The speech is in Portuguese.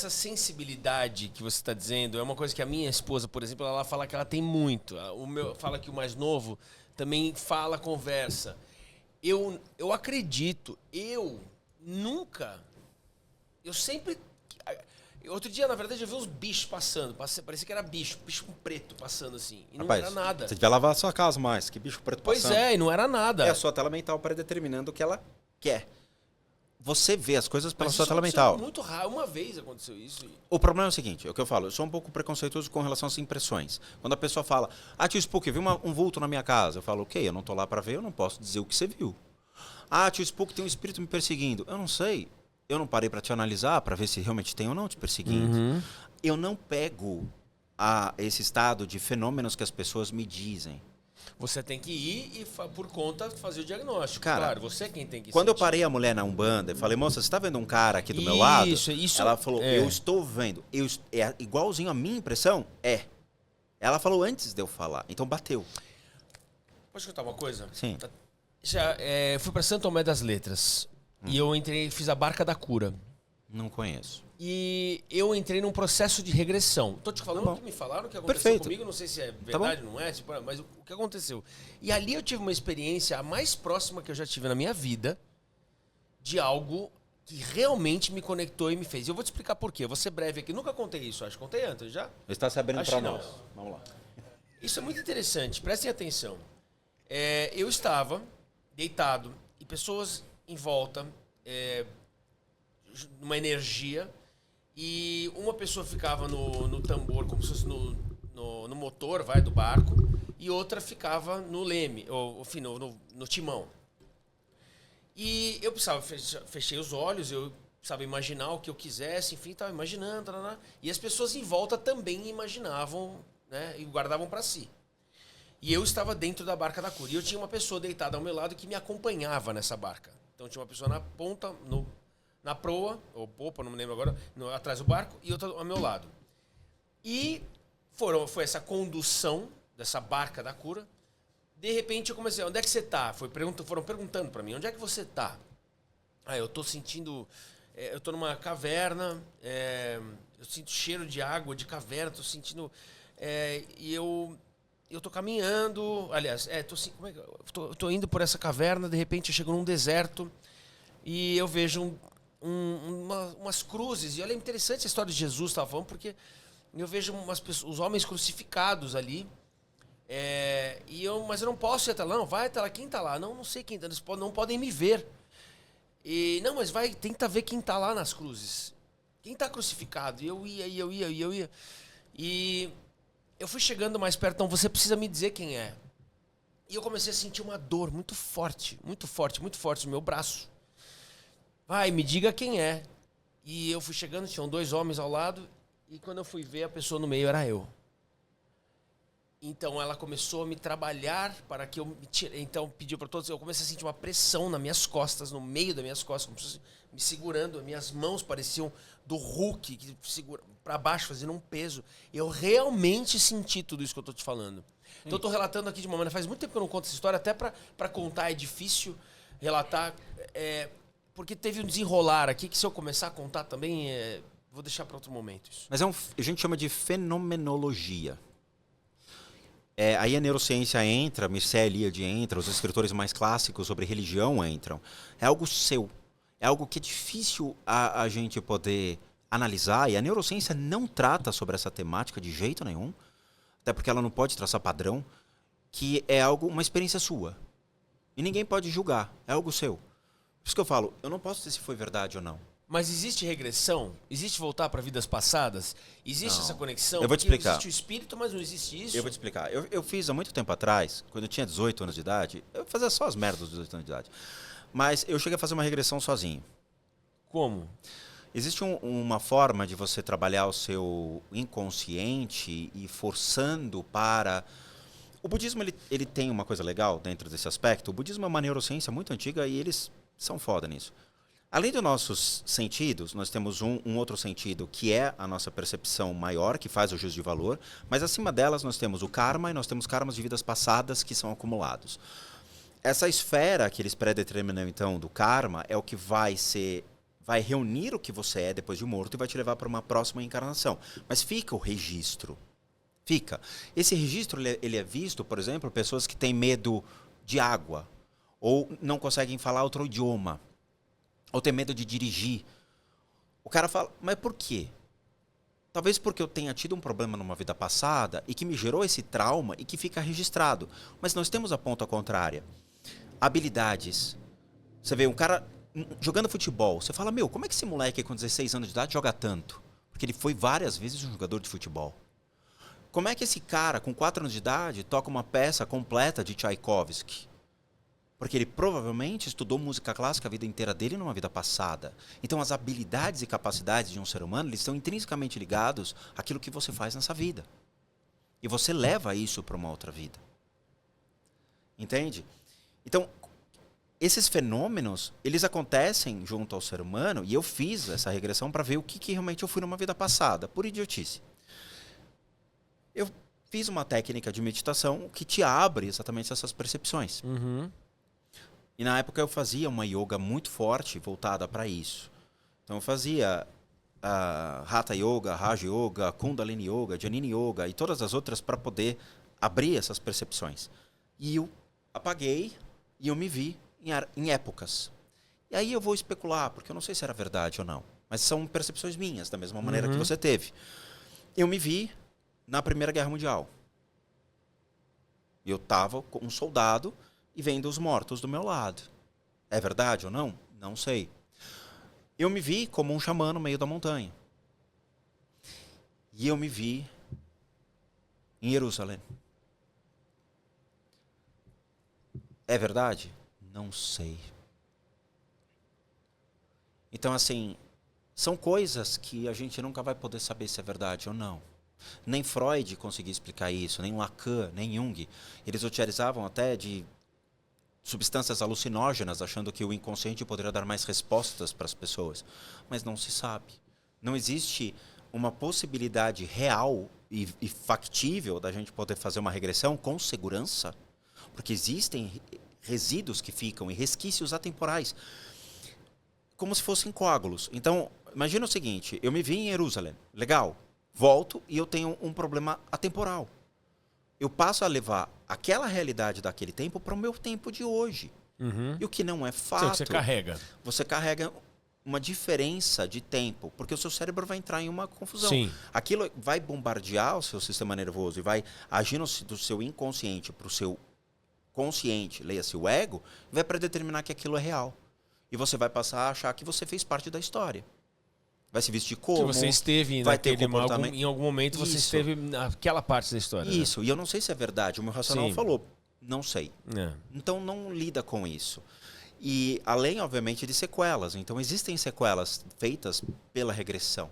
essa sensibilidade que você está dizendo é uma coisa que a minha esposa, por exemplo, ela fala que ela tem muito. Fala que o mais novo também fala, conversa. Eu acredito, eu sempre... Outro dia, na verdade, eu vi uns bichos passando. Parecia que era bicho preto passando assim. E não era nada. Você devia lavar a sua casa mais, que bicho preto passando. Pois é, e não era nada. É a sua tela mental predeterminando o que ela quer. Você vê as coisas pela sua tela Isso mental. muito raro. Uma vez aconteceu isso. O problema é o seguinte, é o que eu falo, eu sou um pouco preconceituoso com relação às impressões. Quando a pessoa fala, tio Spook, eu vi um vulto na minha casa. Eu falo, ok, eu não tô lá pra ver, eu não posso dizer o que você viu. Tio Spook, tem um espírito me perseguindo. Eu não sei. Eu não parei pra te analisar, pra ver se realmente tem ou não te perseguindo. Uhum. Eu não pego esse estado de fenômenos que as pessoas me dizem. Você tem que ir e, por conta, fazer o diagnóstico. Cara, claro, você é quem tem que quando eu sentir. parei a mulher na Umbanda, eu falei, moça, você tá vendo um cara aqui do meu lado? Isso. Ela falou, eu estou vendo. É igualzinho a minha impressão? É. Ela falou antes de eu falar, então bateu. Posso contar uma coisa? Sim. Fui pra Santo Tomé das Letras. E eu fiz a Barca da Cura. Não conheço. E eu entrei num processo de regressão. Tô te falando o que me falaram, o que aconteceu comigo. Não sei se é verdade, não é, mas o que aconteceu. E ali eu tive uma experiência a mais próxima que eu já tive na minha vida de algo que realmente me conectou e me fez. Eu vou te explicar por quê. Eu vou ser breve aqui. Nunca contei isso, acho. Contei antes já? Está se abrindo para nós. Não. Vamos lá. Isso é muito interessante. Prestem atenção. Eu estava deitado e pessoas em volta, numa energia, e uma pessoa ficava no tambor, como se fosse no motor, do barco, e outra ficava no leme, enfim, no timão. E eu precisava, fechei os olhos, eu precisava imaginar o que eu quisesse, enfim, estava imaginando, e as pessoas em volta também imaginavam, né, e guardavam para si. E eu estava dentro da Barca da Cura, e eu tinha uma pessoa deitada ao meu lado que me acompanhava nessa barca. Então tinha uma pessoa na ponta, na proa, ou popa, não me lembro agora, atrás do barco, e outra ao meu lado. E foi essa condução dessa Barca da Cura. De repente eu comecei, onde é que você está? Foram perguntando para mim, onde é que você está? Eu estou sentindo, eu estou numa caverna, eu sinto cheiro de água, de caverna, estou sentindo, e eu tô caminhando, aliás, tô indo por essa caverna, de repente eu chego num deserto e eu vejo umas cruzes. E olha, é interessante a história de Jesus, estava falando, porque eu vejo os homens crucificados ali. Mas eu não posso ir até lá, não, vai até lá, quem está lá? Não sei quem está, eles não podem me ver. Mas tenta ver quem está lá nas cruzes. Quem está crucificado? E eu ia. E eu fui chegando mais perto, então você precisa me dizer quem é. E eu comecei a sentir uma dor muito forte no meu braço. Me diga quem é. E eu fui chegando, tinham 2 homens ao lado, e quando eu fui ver, a pessoa no meio era eu. Então ela começou a me trabalhar para que eu me tire. Então pediu para todos, eu comecei a sentir uma pressão nas minhas costas, no meio das minhas costas, como se fosse me segurando, minhas mãos pareciam do Hulk, que segura para baixo, fazendo um peso. Eu realmente senti tudo isso que eu estou te falando. Então eu estou relatando aqui de uma maneira, faz muito tempo que eu não conto essa história, até para contar é difícil relatar, porque teve um desenrolar aqui que se eu começar a contar também, vou deixar para outro momento isso. Mas a gente chama de fenomenologia. Aí a neurociência entra, Mircea Eliade entra, os escritores mais clássicos sobre religião entram. É algo seu. É algo que é difícil a gente poder analisar, e a neurociência não trata sobre essa temática de jeito nenhum, até porque ela não pode traçar padrão, que é uma experiência sua. E ninguém pode julgar, é algo seu. Por isso que eu falo, eu não posso dizer se foi verdade ou não. Mas existe regressão? Existe voltar para vidas passadas? Existe essa conexão? Eu vou te explicar. Existe o espírito, mas não existe isso? Eu vou te explicar. Eu fiz há muito tempo atrás, quando eu tinha 18 anos de idade, eu fazia só as merdas dos 18 anos de idade, mas eu cheguei a fazer uma regressão sozinho. Como? Existe uma forma de você trabalhar o seu inconsciente e forçando para... O budismo ele tem uma coisa legal dentro desse aspecto. O budismo é uma neurociência muito antiga e eles são foda nisso. Além dos nossos sentidos, nós temos um outro sentido, que é a nossa percepção maior, que faz o juízo de valor, mas acima delas nós temos o karma e nós temos karmas de vidas passadas que são acumulados. Essa esfera que eles predeterminam, então, do karma é o que vai vai reunir o que você é depois de morto e vai te levar para uma próxima encarnação. Mas fica o registro. Fica. Esse registro ele é visto, por exemplo, pessoas que têm medo de água, ou não conseguem falar outro idioma, ou têm medo de dirigir. O cara fala, mas por quê? Talvez porque eu tenha tido um problema numa vida passada e que me gerou esse trauma e que fica registrado. Mas nós temos a ponta contrária. Habilidades. Você vê um cara jogando futebol, você fala, meu, como é que esse moleque com 16 anos de idade joga tanto? Porque ele foi várias vezes um jogador de futebol. Como é que esse cara, com 4 anos de idade, toca uma peça completa de Tchaikovsky? Porque ele provavelmente estudou música clássica a vida inteira dele numa vida passada. Então, as habilidades e capacidades de um ser humano eles estão intrinsecamente ligados àquilo que você faz nessa vida. E você leva isso para uma outra vida. Entende? Então, esses fenômenos, eles acontecem junto ao ser humano, e eu fiz essa regressão para ver o que realmente eu fui numa vida passada, por idiotice. Eu fiz uma técnica de meditação que te abre exatamente essas percepções. Uhum. E na época eu fazia uma yoga muito forte voltada para isso. Então eu fazia Hatha Yoga, Raja Yoga, Kundalini Yoga, Janini Yoga e todas as outras para poder abrir essas percepções. E eu apaguei e eu me vi em épocas. E aí eu vou especular, porque eu não sei se era verdade ou não. Mas são percepções minhas, da mesma maneira que você teve. Eu me vi na Primeira Guerra Mundial. Eu estava com um soldado e vendo os mortos do meu lado. É verdade ou não? Não sei. Eu me vi como um xamã no meio da montanha. E eu me vi em Jerusalém. É verdade? Não sei. Então, assim, são coisas que a gente nunca vai poder saber se é verdade ou não. Nem Freud conseguia explicar isso, nem Lacan, nem Jung. Eles utilizavam até de substâncias alucinógenas, achando que o inconsciente poderia dar mais respostas para as pessoas. Mas não se sabe. Não existe uma possibilidade real e factível da gente poder fazer uma regressão com segurança, porque existem resíduos que ficam e resquícios atemporais, como se fossem coágulos. Então, imagina o seguinte, eu me vi em Jerusalém, legal, volto e eu tenho um problema atemporal. Eu passo a levar aquela realidade daquele tempo para o meu tempo de hoje. Uhum. E o que não é fato... Sim, você carrega. Você carrega uma diferença de tempo, porque o seu cérebro vai entrar em uma confusão. Sim. Aquilo vai bombardear o seu sistema nervoso e vai agir do seu inconsciente para o seu consciente, leia-se o ego, vai predeterminar que aquilo é real. E você vai passar a achar que você fez parte da história. Vai se vestir como... Que você esteve vai ter comportamento... em algum momento você esteve naquela parte da história. Isso, né? E eu não sei se é verdade. O meu racional falou, não sei. É. Então não lida com isso. E além, obviamente, de sequelas. Então existem sequelas feitas pela regressão.